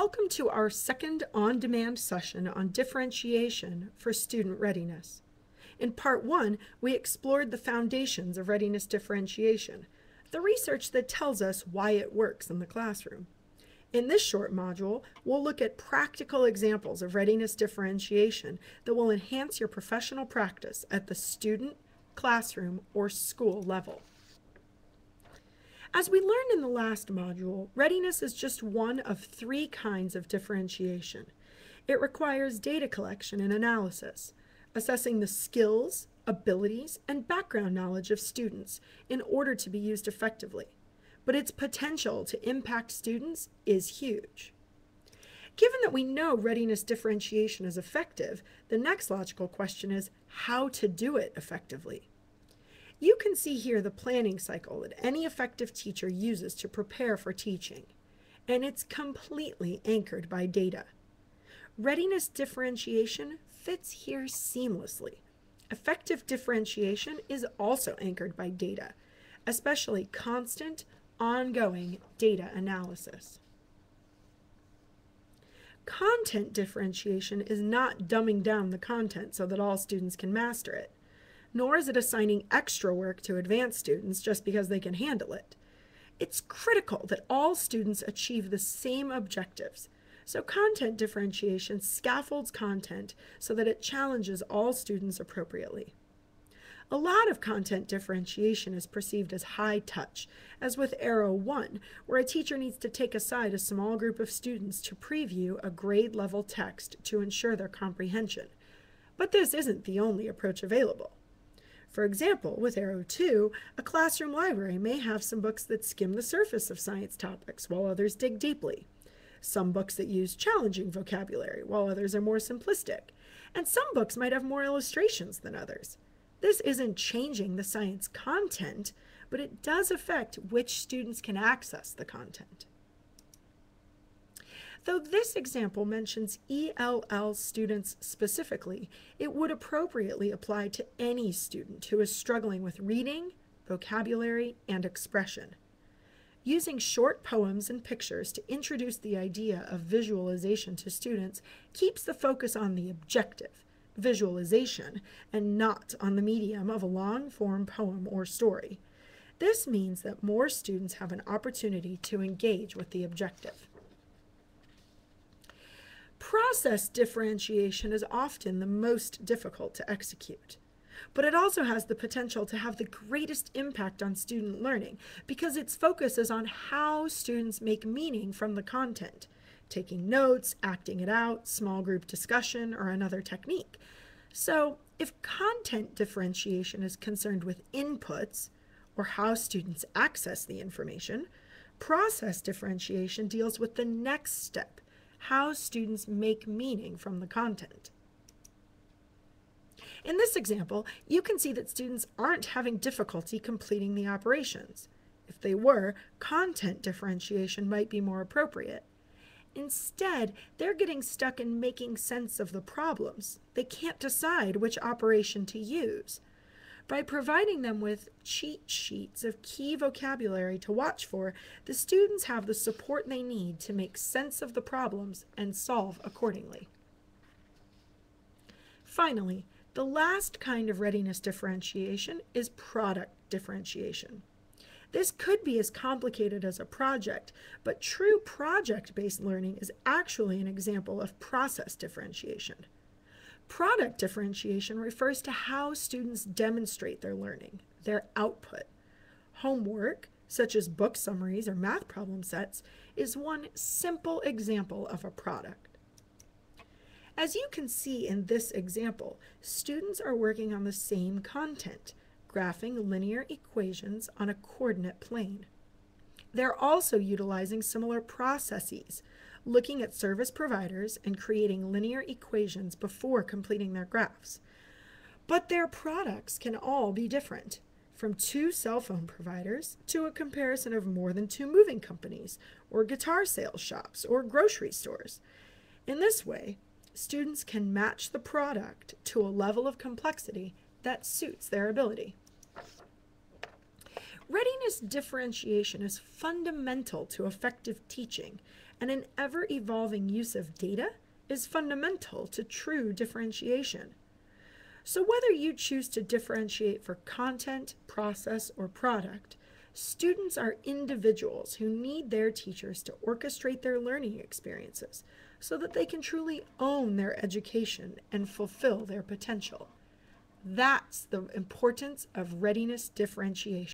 Welcome to our second on-demand session on differentiation for student readiness. In part 1, we explored the foundations of readiness differentiation, the research that tells us why it works in the classroom. In this short module, we'll look at practical examples of readiness differentiation that will enhance your professional practice at the student, classroom, or school level. As we learned in the last module, readiness is just one of 3 kinds of differentiation. It requires data collection and analysis, assessing the skills, abilities, and background knowledge of students in order to be used effectively. But its potential to impact students is huge. Given that we know readiness differentiation is effective, the next logical question is how to do it effectively. You can see here the planning cycle that any effective teacher uses to prepare for teaching, and it's completely anchored by data. Readiness differentiation fits here seamlessly. Effective differentiation is also anchored by data, especially constant, ongoing data analysis. Content differentiation is not dumbing down the content so that all students can master it. Nor is it assigning extra work to advanced students just because they can handle it. It's critical that all students achieve the same objectives, so content differentiation scaffolds content so that it challenges all students appropriately. A lot of content differentiation is perceived as high touch, as with Arrow 1, where a teacher needs to take aside a small group of students to preview a grade-level text to ensure their comprehension. But this isn't the only approach available. For example, with Arrow 2, a classroom library may have some books that skim the surface of science topics while others dig deeply, some books that use challenging vocabulary while others are more simplistic, and some books might have more illustrations than others. This isn't changing the science content, but it does affect which students can access the content. Though this example mentions ELL students specifically, it would appropriately apply to any student who is struggling with reading, vocabulary, and expression. Using short poems and pictures to introduce the idea of visualization to students keeps the focus on the objective, visualization, and not on the medium of a long-form poem or story. This means that more students have an opportunity to engage with the objective. Process differentiation is often the most difficult to execute, but it also has the potential to have the greatest impact on student learning because its focus is on how students make meaning from the content, taking notes, acting it out, small group discussion, or another technique. So, if content differentiation is concerned with inputs, or how students access the information, process differentiation deals with the next step, how students make meaning from the content. In this example, you can see that students aren't having difficulty completing the operations. If they were, content differentiation might be more appropriate. Instead, they're getting stuck in making sense of the problems. They can't decide which operation to use. By providing them with cheat sheets of key vocabulary to watch for, the students have the support they need to make sense of the problems and solve accordingly. Finally, the last kind of readiness differentiation is product differentiation. This could be as complicated as a project, but true project-based learning is actually an example of process differentiation. Product differentiation refers to how students demonstrate their learning, their output. Homework, such as book summaries or math problem sets, is one simple example of a product. As you can see in this example, students are working on the same content, graphing linear equations on a coordinate plane. They're also utilizing similar processes, looking at service providers and creating linear equations before completing their graphs. But their products can all be different, from 2 cell phone providers to a comparison of more than 2 moving companies, or guitar sales shops, or grocery stores. In this way, students can match the product to a level of complexity that suits their ability. Readiness differentiation is fundamental to effective teaching, and an ever-evolving use of data is fundamental to true differentiation. So whether you choose to differentiate for content, process, or product, students are individuals who need their teachers to orchestrate their learning experiences so that they can truly own their education and fulfill their potential. That's the importance of readiness differentiation.